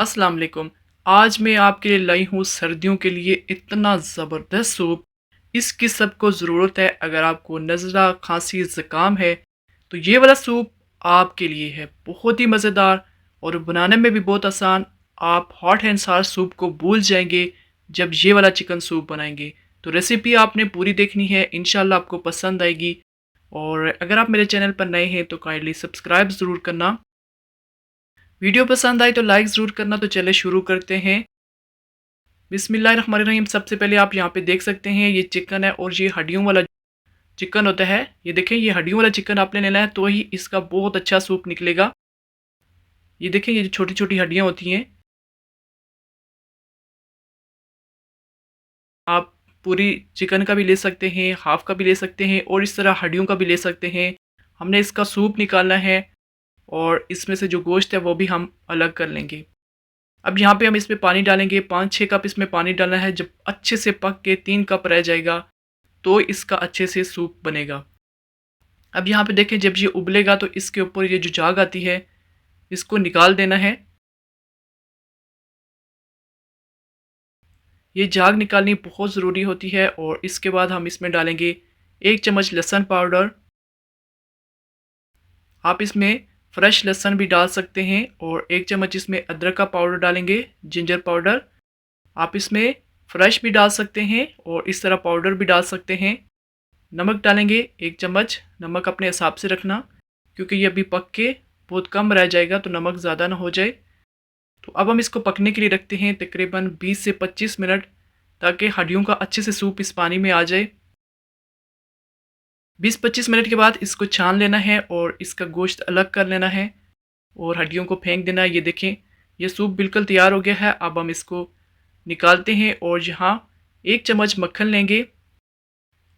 अस्सलाम वालेकुम। आज मैं आपके लिए लाई हूँ सर्दियों के लिए इतना ज़बरदस्त सूप। इसकी सबको ज़रूरत है। अगर आपको नज़ला, खांसी, ज़ुकाम है तो ये वाला सूप आपके लिए है। बहुत ही मज़ेदार और बनाने में भी बहुत आसान। आप हॉट एंड सार सूप को भूल जाएंगे जब ये वाला चिकन सूप बनाएंगे। तो रेसिपी आपने पूरी देखनी है, इंशाल्लाह आपको पसंद आएगी। और अगर आप मेरे चैनल पर नए हैं तो काइंडली सब्सक्राइब ज़रूर करना। वीडियो पसंद आए तो लाइक ज़रूर करना। तो चले शुरू करते हैं। बिस्मिल्लाहिर्रहमानिर्रहीम। सबसे पहले आप यहाँ पे देख सकते हैं ये चिकन है और ये हड्डियों वाला चिकन होता है। ये देखें, ये हड्डियों वाला चिकन आपने लेना है तो ही इसका बहुत अच्छा सूप निकलेगा। ये देखें, ये जो छोटी छोटी हड्डियाँ होती हैं, आप पूरी चिकन का भी ले सकते हैं, हाफ का भी ले सकते हैं और इस तरह हड्डियों का भी ले सकते हैं। हमने इसका सूप निकालना है और इसमें से जो गोश्त है वो भी हम अलग कर लेंगे। अब यहाँ पे हम इसमें पानी डालेंगे, 5-6 कप इसमें पानी डालना है। जब अच्छे से पक के 3 कप रह जाएगा तो इसका अच्छे से सूप बनेगा। अब यहाँ पे देखें, जब ये उबलेगा तो इसके ऊपर ये जो झाग आती है इसको निकाल देना है। ये झाग निकालनी बहुत ज़रूरी होती है। और इसके बाद हम इसमें डालेंगे 1 चम्मच लहसुन पाउडर। आप इसमें फ्रेश लहसुन भी डाल सकते हैं। और 1 चम्मच इसमें अदरक का पाउडर डालेंगे, जिंजर पाउडर। आप इसमें फ्रेश भी डाल सकते हैं और इस तरह पाउडर भी डाल सकते हैं। नमक डालेंगे 1 चम्मच। नमक अपने हिसाब से रखना क्योंकि ये अभी पक के बहुत कम रह जाएगा तो नमक ज़्यादा ना हो जाए। तो अब हम इसको पकने के लिए रखते हैं तकरीबन 20 से 25 मिनट, ताकि हड्डियों का अच्छे से सूप इस पानी में आ जाए। 20-25 मिनट के बाद इसको छान लेना है और इसका गोश्त अलग कर लेना है और हड्डियों को फेंक देना है। ये देखें, ये सूप बिल्कुल तैयार हो गया है। अब हम इसको निकालते हैं और यहाँ 1 चम्मच मक्खन लेंगे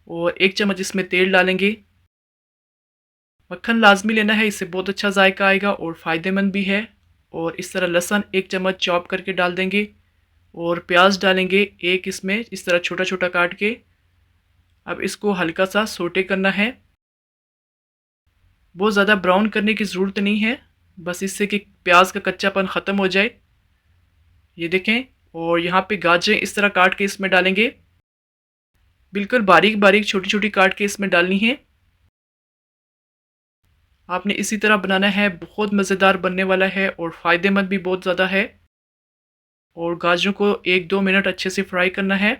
और 1 चम्मच इसमें तेल डालेंगे। मक्खन लाजमी लेना है, इससे बहुत अच्छा जायका आएगा और फ़ायदेमंद भी है। और इस तरह लहसुन 1 चम्मच चॉप करके डाल देंगे और प्याज डालेंगे एक इसमें इस तरह छोटा छोटा काट के। अब इसको हल्का सा सोटे करना है। बहुत ज़्यादा ब्राउन करने की ज़रूरत नहीं है, बस इससे कि प्याज का कच्चापन ख़त्म हो जाए। ये देखें, और यहाँ पे गाजरें इस तरह काट के इसमें डालेंगे, बिल्कुल बारीक बारीक छोटी छोटी काट के इसमें डालनी है। आपने इसी तरह बनाना है, बहुत मज़ेदार बनने वाला है और फ़ायदेमंद भी बहुत ज़्यादा है। और गाजरों को 1-2 मिनट अच्छे से फ्राई करना है।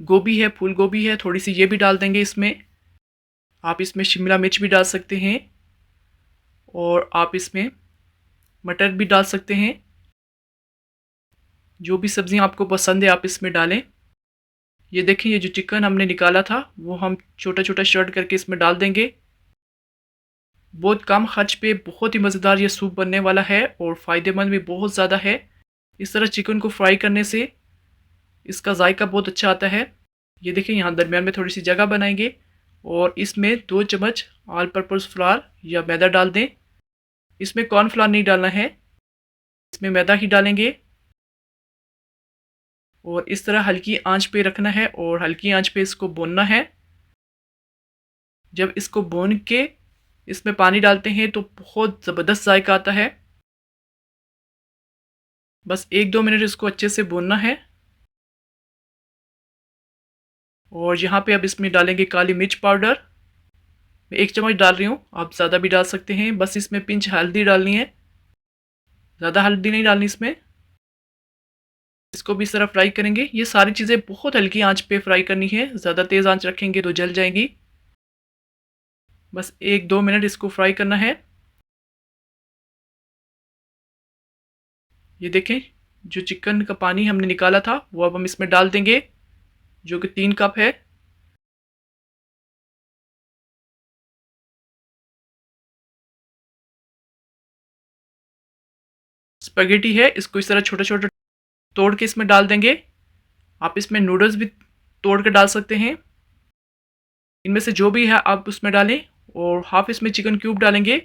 गोभी है, फूल गोभी है, थोड़ी सी ये भी डाल देंगे इसमें। आप इसमें शिमला मिर्च भी डाल सकते हैं और आप इसमें मटर भी डाल सकते हैं। जो भी सब्जियां आपको पसंद है आप इसमें डालें। ये देखिए, ये जो चिकन हमने निकाला था वो हम छोटा छोटा शॉर्ट करके इसमें डाल देंगे। बहुत कम खर्च पे बहुत ही मज़ेदार ये सूप बनने वाला है और फ़ायदेमंद भी बहुत ज़्यादा है। इस तरह चिकन को फ्राई करने से इसका जायका बहुत अच्छा आता है। ये देखिए, यहाँ दरमियान में थोड़ी सी जगह बनाएंगे और इसमें 2 चम्मच ऑल पर्पज़ फ्लावर या मैदा डाल दें। इसमें कॉर्नफ्लावर नहीं डालना है, इसमें मैदा ही डालेंगे। और इस तरह हल्की आंच पे रखना है और हल्की आंच पे इसको भूनना है। जब इसको भून के इसमें पानी डालते हैं तो बहुत ज़बरदस्त जायका आता है। बस 1-2 मिनट इसको अच्छे से भूनना है। और यहाँ पे अब इसमें डालेंगे काली मिर्च पाउडर। मैं 1 चम्मच डाल रही हूँ, आप ज़्यादा भी डाल सकते हैं। बस इसमें पिंच हल्दी डालनी है, ज़्यादा हल्दी नहीं डालनी इसमें। इसको भी इस तरह फ्राई करेंगे। ये सारी चीज़ें बहुत हल्की आंच पे फ्राई करनी है, ज़्यादा तेज़ आंच रखेंगे तो जल जाएंगी। बस 1-2 मिनट इसको फ्राई करना है। ये देखें, जो चिकन का पानी हमने निकाला था वो अब हम इसमें डाल देंगे, जो कि 3 कप है। स्पेगेटी है, इसको इस तरह छोटे छोटे तोड़ के इसमें डाल देंगे। आप इसमें नूडल्स भी तोड़ के डाल सकते हैं। इनमें से जो भी है आप उसमें डालें। और हाफ इसमें चिकन क्यूब डालेंगे,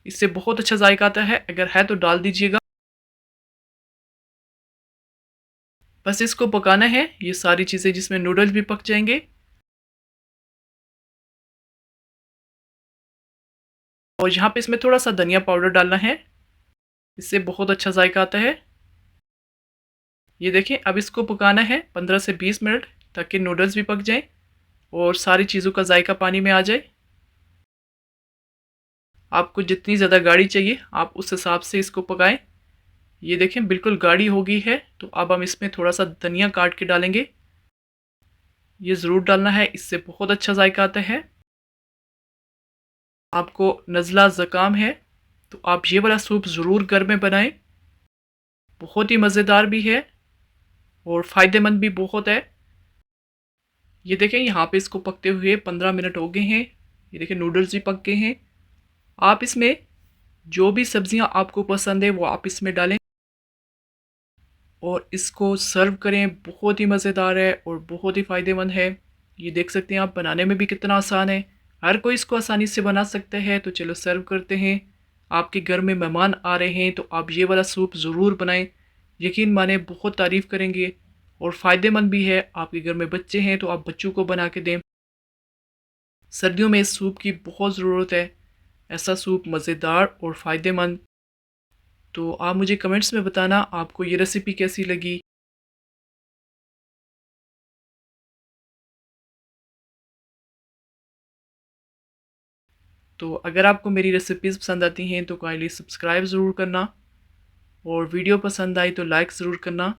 इससे बहुत अच्छा जायका आता है। अगर है तो डाल दीजिएगा। बस इसको पकाना है, ये सारी चीज़ें जिसमें नूडल्स भी पक जाएंगे। और यहाँ पे इसमें थोड़ा सा धनिया पाउडर डालना है, इससे बहुत अच्छा जायका आता है। ये देखें, अब इसको पकाना है 15 से 20 मिनट, ताकि नूडल्स भी पक जाएं और सारी चीज़ों का जायका पानी में आ जाए। आपको जितनी ज़्यादा गाढ़ी चाहिए आप उस हिसाब से इसको पकाएं। ये देखें बिल्कुल गाढ़ी हो गई है, तो अब हम इसमें थोड़ा सा धनिया काट के डालेंगे। ये ज़रूर डालना है, इससे बहुत अच्छा जायका आता है। आपको नज़ला ज़ुकाम है तो आप ये वाला सूप ज़रूर घर में बनाएं, बहुत ही मज़ेदार भी है और फ़ायदेमंद भी बहुत है। ये देखें, यहाँ पे इसको पकते हुए 15 मिनट हो गए हैं। ये देखें नूडल्स भी पक गए हैं। आप इसमें जो भी सब्जियां आपको पसंद है वो आप इसमें डालें और इसको सर्व करें। बहुत ही मज़ेदार है और बहुत ही फ़ायदेमंद है। ये देख सकते हैं आप, बनाने में भी कितना आसान है, हर कोई इसको आसानी से बना सकता है। तो चलो सर्व करते हैं। आपके घर में मेहमान आ रहे हैं तो आप ये वाला सूप ज़रूर बनाएं, यकीन माने बहुत तारीफ़ करेंगे और फ़ायदेमंद भी है। आपके घर में बच्चे हैं तो आप बच्चों को बना के दें। सर्दियों में इस सूप की बहुत ज़रूरत है, ऐसा सूप मज़ेदार और फ़ायदेमंद। तो आप मुझे कमेंट्स में बताना आपको ये रेसिपी कैसी लगी। तो अगर आपको मेरी रेसिपीज़ पसंद आती हैं तो काइंडली सब्सक्राइब ज़रूर करना और वीडियो पसंद आई तो लाइक ज़रूर करना।